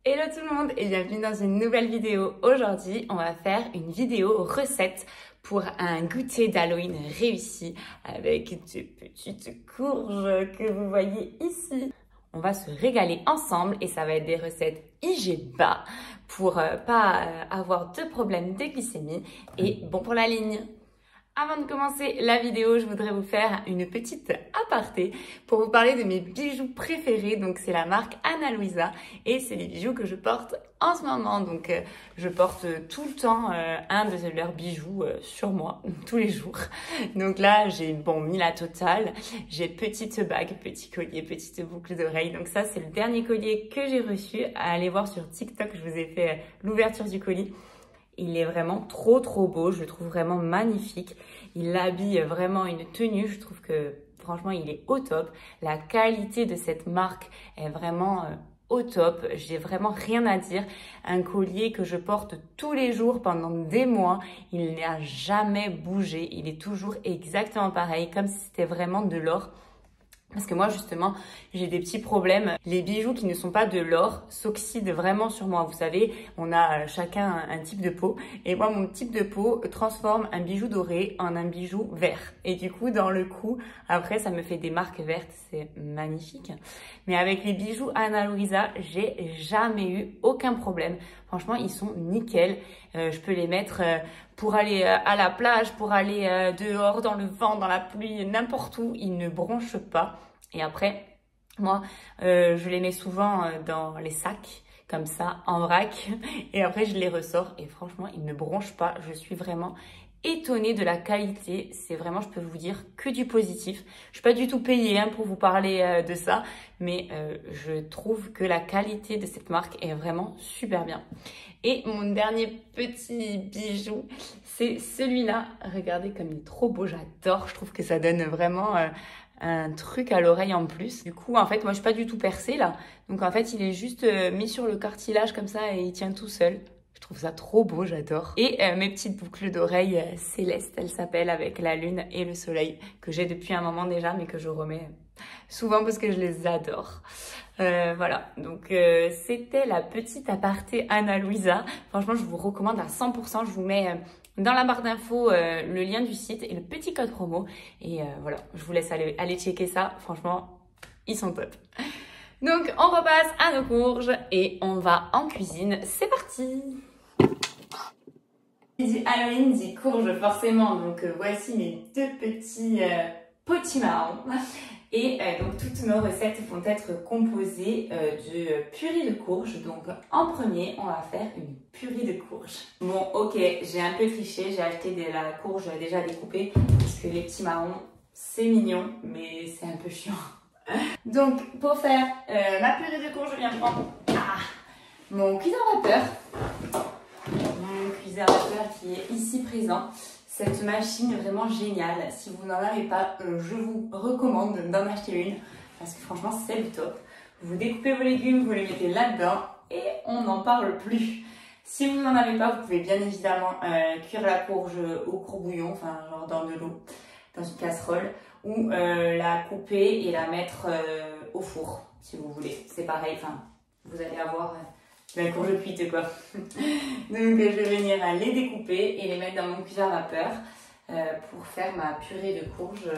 Hello tout le monde et bienvenue dans une nouvelle vidéo. Aujourd'hui, on va faire une vidéo recette pour un goûter d'Halloween réussi avec des petites courges que vous voyez ici. On va se régaler ensemble et ça va être des recettes IG bas pour pas avoir de problème de glycémie et bon pour la ligne. Avant de commencer la vidéo, je voudrais vous faire une petite aparté pour vous parler de mes bijoux préférés. Donc c'est la marque Ana Luisa et c'est les bijoux que je porte en ce moment. Donc je porte tout le temps un de leurs bijoux sur moi, tous les jours. Donc là j'ai mis la totale. J'ai petite bague, petit collier, petite boucle d'oreille. Donc ça c'est le dernier collier que j'ai reçu. Allez voir sur TikTok, je vous ai fait l'ouverture du colis. Il est vraiment trop beau, je le trouve vraiment magnifique. Il habille vraiment une tenue, je trouve que franchement il est au top. La qualité de cette marque est vraiment au top, j'ai vraiment rien à dire. Un collier que je porte tous les jours pendant des mois, il n'a jamais bougé, il est toujours exactement pareil, comme si c'était vraiment de l'or. Parce que moi, justement, j'ai des petits problèmes. Les bijoux qui ne sont pas de l'or s'oxydent vraiment sur moi. Vous savez, on a chacun un type de peau. Et moi, mon type de peau transforme un bijou doré en un bijou vert. Et du coup, dans le cou, après, ça me fait des marques vertes. C'est magnifique. Mais avec les bijoux Ana Luisa, j'ai jamais eu aucun problème. Franchement, ils sont nickel. Je peux les mettre pour aller à la plage, pour aller dehors, dans le vent, dans la pluie, n'importe où. Ils ne bronchent pas. Et après, moi, je les mets souvent dans les sacs, comme ça, en vrac. Et après, je les ressors. Et franchement, ils ne bronchent pas. Je suis vraiment étonnée de la qualité. C'est vraiment, je peux vous dire, que du positif. Je suis pas du tout payée pour vous parler de ça. Mais je trouve que la qualité de cette marque est vraiment super bien. Et mon dernier petit bijou, c'est celui-là. Regardez comme il est trop beau, j'adore. Je trouve que ça donne vraiment un truc à l'oreille en plus. Du coup, en fait, moi, je suis pas du tout percée là. Donc, en fait, il est juste mis sur le cartilage comme ça et il tient tout seul. Je trouve ça trop beau, j'adore. Et mes petites boucles d'oreilles célestes, elles s'appellent avec la lune et le soleil, que j'ai depuis un moment déjà, mais que je remets souvent parce que je les adore. Voilà, donc c'était la petite aparté Ana Luisa. Franchement, je vous recommande à 100%. Je vous mets dans la barre d'infos le lien du site et le petit code promo. Et voilà, je vous laisse aller checker ça. Franchement, ils sont top. Donc, on repasse à nos courges et on va en cuisine. C'est parti! Dit Halloween, dit courge forcément. Donc, voici mes deux petits potimarrons. Et donc toutes nos recettes vont être composées de purée de courge. Donc en premier, on va faire une purée de courge. Bon, ok, j'ai un peu triché, j'ai acheté de la courge déjà découpée parce que les petits marrons, c'est mignon, mais c'est un peu chiant. Donc pour faire ma purée de courge, je viens prendre mon cuiseur à vapeur. Mon cuiseur à vapeur qui est ici présent. Cette machine est vraiment géniale. Si vous n'en avez pas, je vous recommande d'en acheter une parce que franchement, c'est le top. Vous découpez vos légumes, vous les mettez là-dedans et on n'en parle plus. Si vous n'en avez pas, vous pouvez bien évidemment cuire la courge au courbouillon, enfin genre dans de l'eau, dans une casserole, ou la couper et la mettre au four, si vous voulez. C'est pareil, enfin, vous allez avoir la courge cuite quoi. Donc je vais venir les découper et les mettre dans mon cuiseur à vapeur pour faire ma purée de courge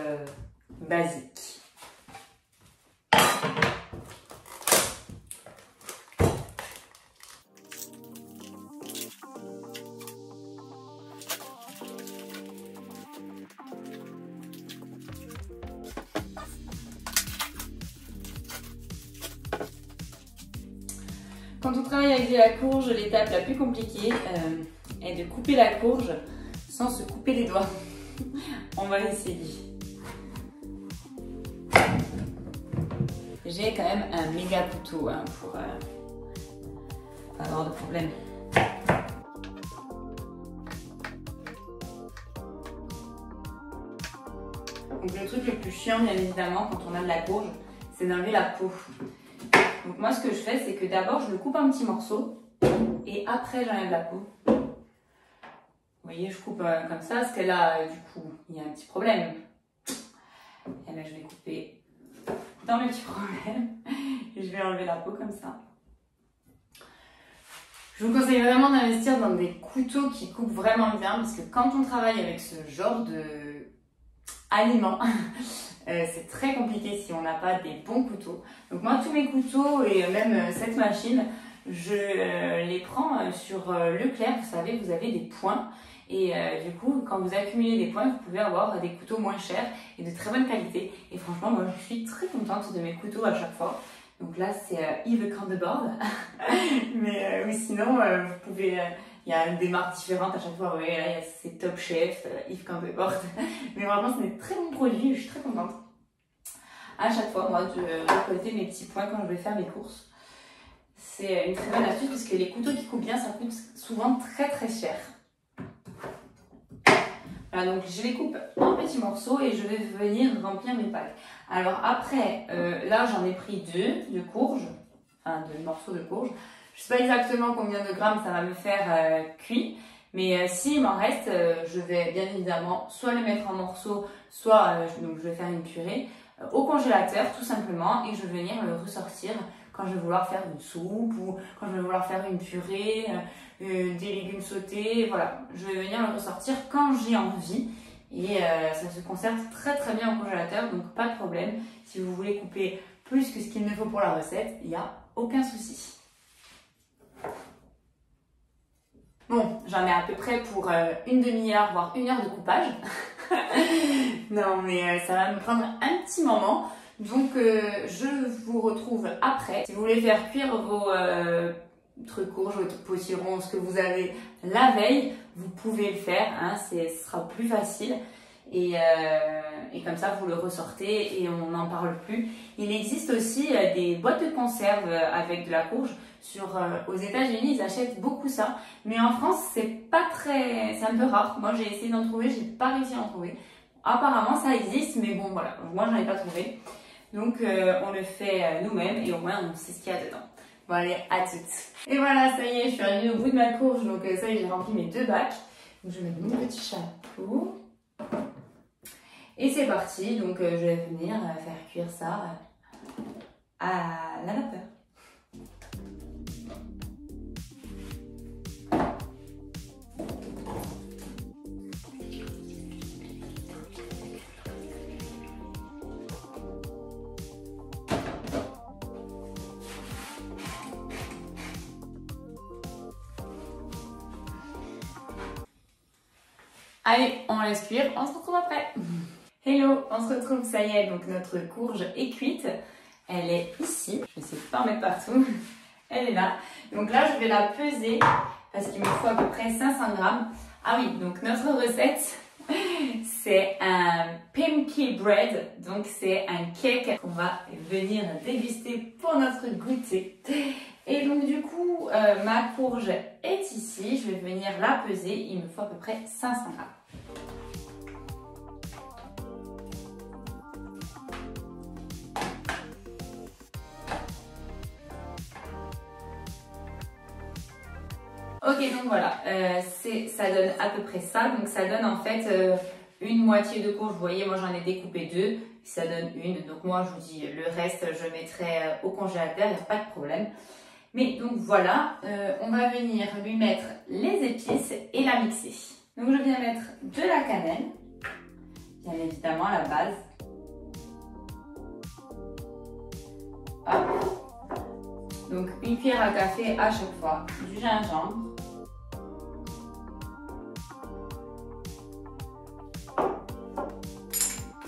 basique. Quand on travaille avec de la courge, l'étape la plus compliquée est de couper la courge sans se couper les doigts. On va essayer. J'ai quand même un méga couteau pour pas avoir de problème. Donc le truc le plus chiant, bien évidemment, quand on a de la courge, c'est d'enlever la peau. Donc moi ce que je fais, c'est que d'abord je le coupe en petits morceaux et après j'enlève la peau. Vous voyez, je coupe comme ça parce que là, du coup, il y a un petit problème. Et là je vais couper dans le petit problème. Et je vais enlever la peau comme ça. Je vous conseille vraiment d'investir dans des couteaux qui coupent vraiment bien parce que quand on travaille avec ce genre de aliments, c'est très compliqué si on n'a pas des bons couteaux. Donc moi, tous mes couteaux et même cette machine, je les prends sur Leclerc. Vous savez, vous avez des points. Et du coup, quand vous accumulez des points, vous pouvez avoir des couteaux moins chers et de très bonne qualité. Et franchement, moi, je suis très contente de mes couteaux à chaque fois. Donc là, c'est Yves Candeboard. Mais sinon, vous pouvez... il y a des marques différentes à chaque fois. Ouais, là, c'est Top Chef, Yves Candeboard. Mais vraiment, c'est des très bons produits. Je suis très contente. À chaque fois, moi, de récolter mes petits points quand je vais faire mes courses. C'est une très bonne astuce parce que les couteaux qui coupent bien, ça coûte souvent très très cher. Voilà, donc je les coupe en petits morceaux et je vais venir remplir mes packs. Alors après, là j'en ai pris deux courges, enfin deux morceaux de courges. Je ne sais pas exactement combien de grammes ça va me faire cuit, mais s'il m'en reste, je vais bien évidemment soit le mettre en morceaux, soit donc je vais faire une purée au congélateur tout simplement et je vais venir le ressortir quand je vais vouloir faire une soupe ou quand je vais vouloir faire une purée, des légumes sautés, voilà. Je vais venir le ressortir quand j'ai envie et ça se conserve très très bien au congélateur, donc pas de problème. Si vous voulez couper plus que ce qu'il ne faut pour la recette, il n'y a aucun souci. Bon, j'en ai à peu près pour une demi-heure, voire une heure de coupage. Non, mais ça va me prendre un petit moment. Donc, je vous retrouve après. Si vous voulez faire cuire vos courges, votre potiron, ce que vous avez la veille, vous pouvez le faire. Hein, ce sera plus facile. Et comme ça, vous le ressortez et on n'en parle plus. Il existe aussi des boîtes de conserve avec de la courge. Aux États-Unis, ils achètent beaucoup ça. Mais en France, c'est un peu rare. Moi, j'ai essayé d'en trouver, j'ai pas réussi à en trouver. Apparemment, ça existe, mais bon, voilà. Moi, j'en ai pas trouvé. Donc, on le fait nous-mêmes et au moins, on sait ce qu'il y a dedans. Bon, allez, à toutes. Et voilà, ça y est, je suis arrivée au bout de ma courge. Donc, ça y est, j'ai rempli mes deux bacs. Donc, je vais mettre mon petit chapeau. Et c'est parti. Donc, je vais venir faire cuire ça à la vapeur. Allez, on laisse cuire, on se retrouve après. Hello, on se retrouve, ça y est, donc notre courge est cuite. Elle est ici, je vais essayer de ne pas en mettre partout. Elle est là. Donc là, je vais la peser parce qu'il me faut à peu près 500 grammes. Ah oui, donc notre recette, c'est un Pimki bread. Donc c'est un cake qu'on va venir déguster pour notre goûter. Et donc du coup, ma courge est ici. Je vais venir la peser. Il me faut à peu près 500 grammes. Ok, donc voilà, ça donne à peu près ça. Donc ça donne en fait une moitié de courge. Vous voyez, moi j'en ai découpé deux, ça donne une. Donc moi je vous dis, le reste je mettrai au congélateur, il n'y a pas de problème. Mais donc voilà, on va venir lui mettre les épices et la mixer. Donc je viens mettre de la cannelle, bien évidemment à la base. Hop. Donc une cuillère à café à chaque fois, du gingembre.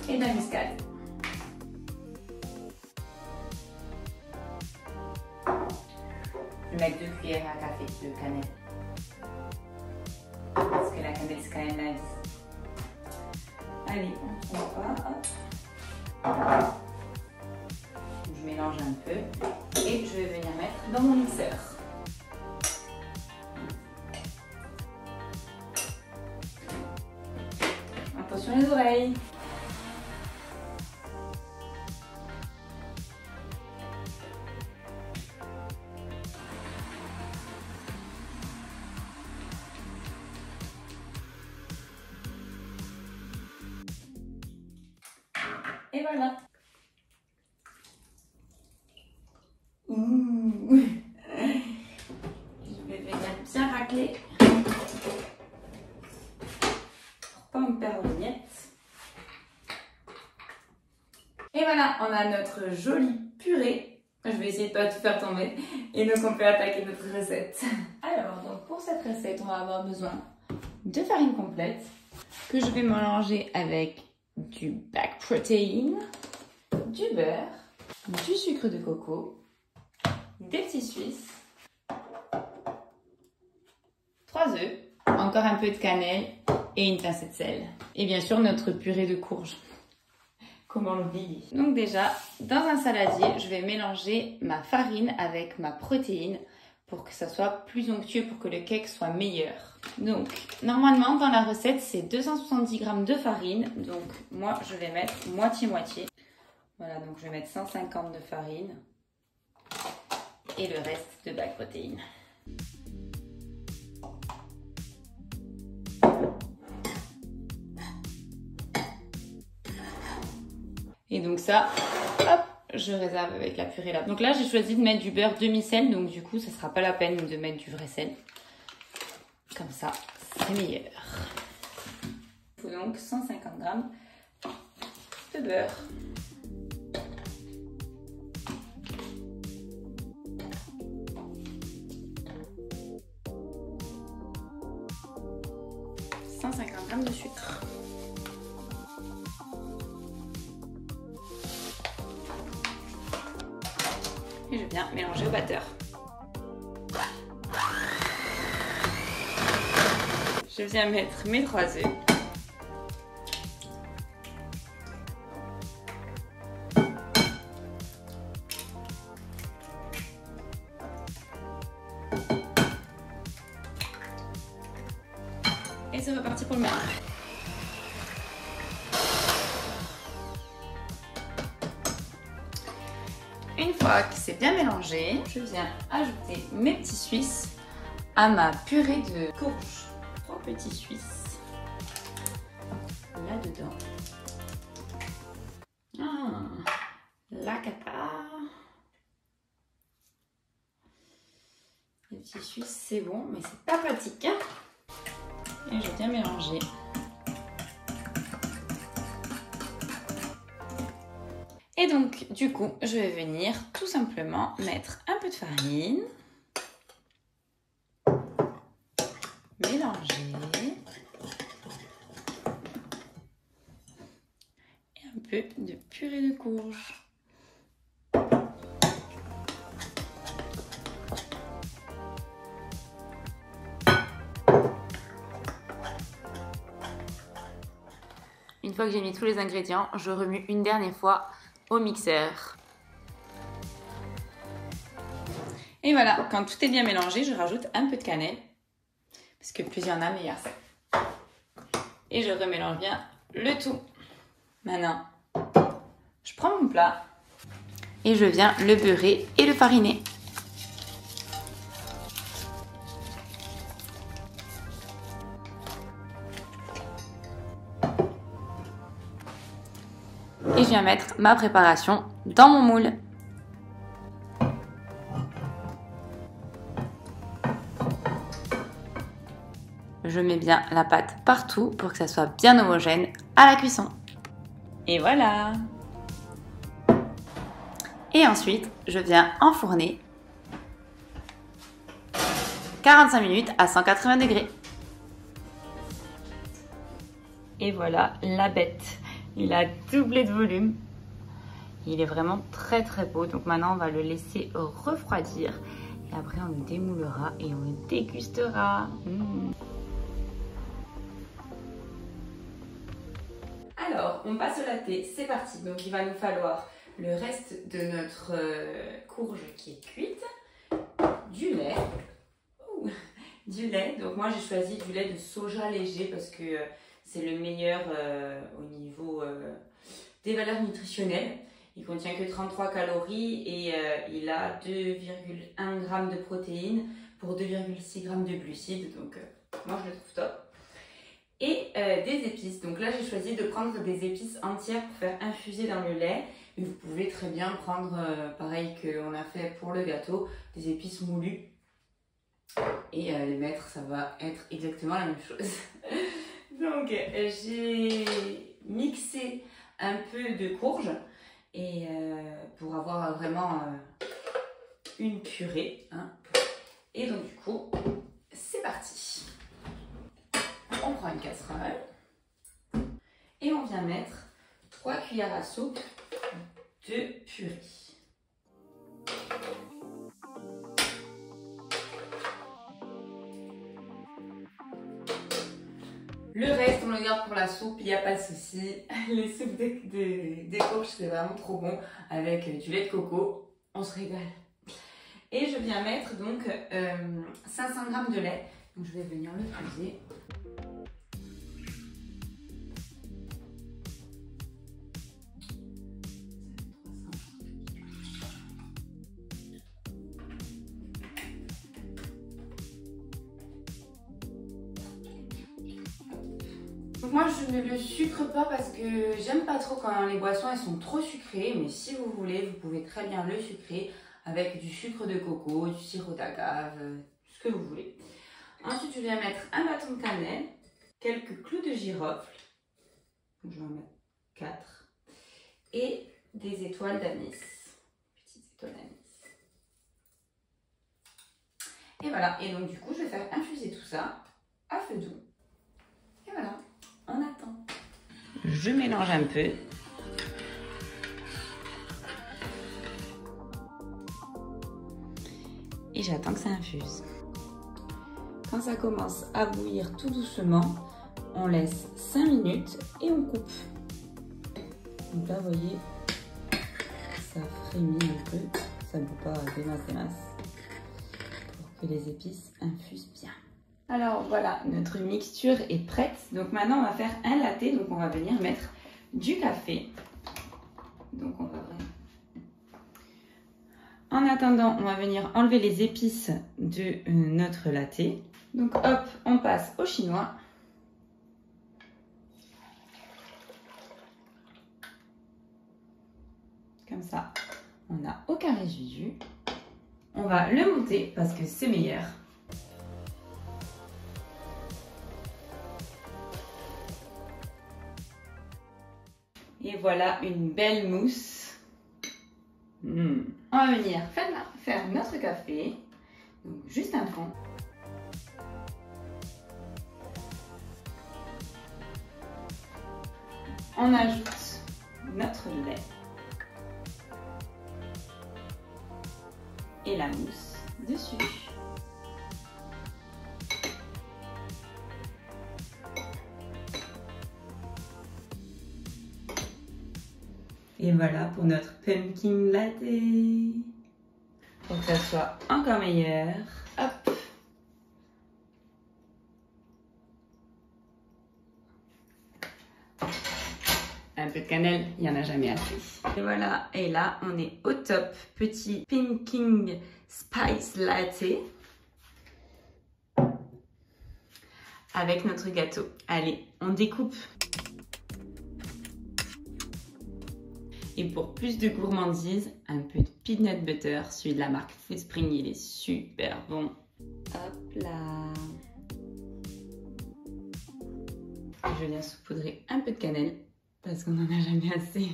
Et de la muscade. Je vais mettre 2 cuillères à café de cannelle. Parce que la cannelle, c'est quand même la vie. Allez, on va. Je mélange un peu. Et je vais venir mettre dans mon mixeur. Attention les oreilles. Et voilà. Ouh. Je vais venir clé pour pas me perdre les miettes. Et voilà, on a notre jolie purée. Je vais essayer de pas tout faire tomber. Et donc on peut attaquer notre recette. Alors, donc pour cette recette, on va avoir besoin de farine complète que je vais mélanger avec du back protein, du beurre, du sucre de coco, des petits suisses, 3 œufs, encore un peu de cannelle et une pincée de sel. Et bien sûr notre purée de courge. Comment l'oublier? Donc déjà, dans un saladier, je vais mélanger ma farine avec ma protéine pour que ça soit plus onctueux, pour que le cake soit meilleur. Donc, normalement, dans la recette, c'est 270 g de farine. Donc, moi, je vais mettre moitié-moitié. Voilà, donc je vais mettre 150 de farine et le reste de back protéine. Et donc ça, hop, je réserve avec la purée là. Donc là, j'ai choisi de mettre du beurre demi-sel, donc du coup, ça sera pas la peine de mettre du vrai sel. Comme ça, c'est meilleur. Il faut donc 150 g de beurre. « 150 g de sucre. Et je viens mélanger au batteur. Je viens mettre mes 3 œufs. Et c'est reparti pour le mélange. Une fois que c'est bien mélangé, je viens ajouter mes petits suisses à ma purée de courge. 3 petits suisses là-dedans. Ah, la cata. Les petits suisses, c'est bon, mais c'est pas pratique. Et je viens mélanger. Et donc, du coup, je vais venir tout simplement mettre un peu de farine, mélanger, et un peu de purée de courge. Une fois que j'ai mis tous les ingrédients, je remue une dernière fois au mixeur. Et voilà, quand tout est bien mélangé, je rajoute un peu de cannelle, parce que plus il y en a, meilleur c'est. Et je remélange bien le tout. Maintenant, je prends mon plat et je viens le beurrer et le fariner. Et je viens mettre ma préparation dans mon moule. Je mets bien la pâte partout pour que ça soit bien homogène à la cuisson. Et voilà! Et ensuite, je viens enfourner 45 minutes à 180 degrés. Et voilà la bête. Il a doublé de volume. Il est vraiment très très beau. Donc maintenant, on va le laisser refroidir. Et après, on le démoulera et on le dégustera. Alors, on passe au latte. C'est parti. Donc, il va nous falloir le reste de notre courge qui est cuite. Du lait. Du lait. Donc, moi, j'ai choisi du lait de soja léger parce que c'est le meilleur au niveau des valeurs nutritionnelles. Il contient que 33 calories et il a 2,1 g de protéines pour 2,6 g de glucides. Donc, moi, je le trouve top. Et des épices. Donc là, j'ai choisi de prendre des épices entières pour faire infuser dans le lait. Et vous pouvez très bien prendre, pareil qu'on a fait pour le gâteau, des épices moulues. et les mettre, ça va être exactement la même chose. Donc j'ai mixé un peu de courge et pour avoir vraiment une purée. Hein. Et donc du coup, c'est parti. On prend une casserole et on vient mettre 3 cuillères à soupe de purée. Le reste, on le garde pour la soupe, il n'y a pas de souci. Les soupes de courge, c'est vraiment trop bon avec du lait de coco. On se régale. Et je viens mettre donc 500 g de lait. Donc je vais venir le peser. Donc moi je ne le sucre pas parce que j'aime pas trop quand les boissons elles sont trop sucrées, mais si vous voulez, vous pouvez très bien le sucrer avec du sucre de coco, du sirop d'agave, ce que vous voulez. Ensuite je viens mettre un bâton de cannelle, quelques clous de girofle, donc je vais en mettre 4, et des étoiles d'anis, petites étoiles d'anis. Et voilà, et donc du coup je vais faire infuser tout ça à feu doux. Et voilà. On attend. Je mélange un peu. Et j'attends que ça infuse. Quand ça commence à bouillir tout doucement, on laisse 5 minutes et on coupe. Donc là, vous voyez, ça frémit un peu. Ça ne bout pas des masses. Pour que les épices infusent bien. Alors voilà, notre mixture est prête. Donc maintenant, on va faire un latte. Donc on va venir mettre du café. Donc on va vraiment... En attendant, on va venir enlever les épices de notre latte. Donc hop, on passe au chinois. Comme ça, on n'a aucun résidu. On va le monter parce que c'est meilleur. Et voilà une belle mousse. On va venir faire notre café. Donc juste un fond. On ajoute notre lait. Et la mousse dessus. Et voilà pour notre pumpkin latte. Pour que ça soit encore meilleur. Hop. Un peu de cannelle, il n'y en a jamais assez. Et voilà, et là on est au top. Petit pumpkin spice latte. Avec notre gâteau. Allez, on découpe. Et pour plus de gourmandise, un peu de peanut butter, celui de la marque Foodspring, il est super bon. Hop là. Je viens saupoudrer un peu de cannelle parce qu'on n'en a jamais assez.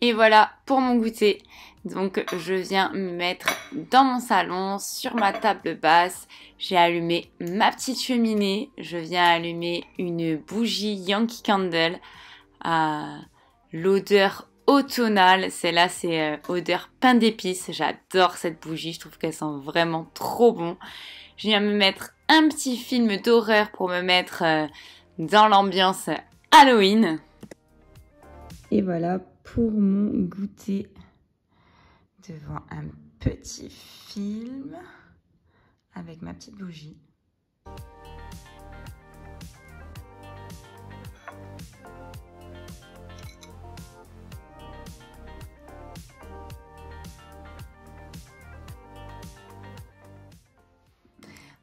Et voilà pour mon goûter. Donc je viens me mettre dans mon salon, sur ma table basse. J'ai allumé ma petite cheminée. Je viens allumer une bougie Yankee Candle à l'odeur automnale. Celle-là, c'est odeur pain d'épices. J'adore cette bougie. Je trouve qu'elle sent vraiment trop bon. Je viens me mettre un petit film d'horreur pour me mettre dans l'ambiance Halloween. Et voilà pour mon goûter devant un petit film avec ma petite bougie.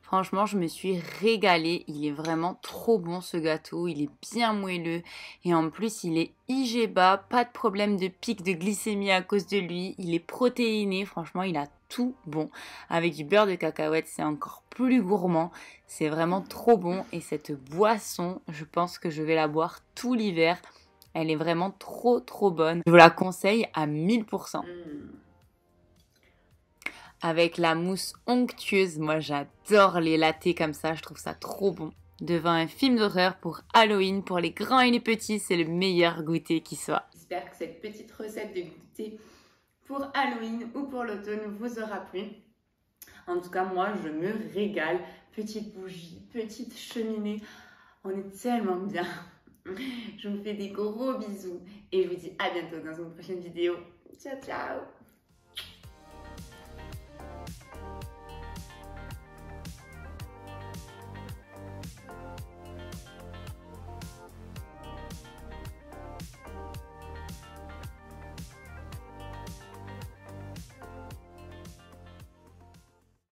Franchement, je me suis régalée. Il est vraiment trop bon ce gâteau. Il est bien moelleux. Et en plus, il est IG bas. Pas de problème de pic de glycémie à cause de lui. Il est protéiné. Franchement, il a tout bon. Avec du beurre de cacahuète, c'est encore plus gourmand. C'est vraiment trop bon. Et cette boisson, je pense que je vais la boire tout l'hiver. Elle est vraiment trop bonne. Je vous la conseille à 1000%. Avec la mousse onctueuse. Moi, j'adore les lattés comme ça. Je trouve ça trop bon. Devant un film d'horreur pour Halloween, pour les grands et les petits, c'est le meilleur goûter qui soit. J'espère que cette petite recette de goûter pour Halloween ou pour l'automne vous aura plu. En tout cas, moi, je me régale. Petite bougie, petite cheminée. On est tellement bien. Je vous fais des gros bisous et je vous dis à bientôt dans une prochaine vidéo. Ciao, ciao!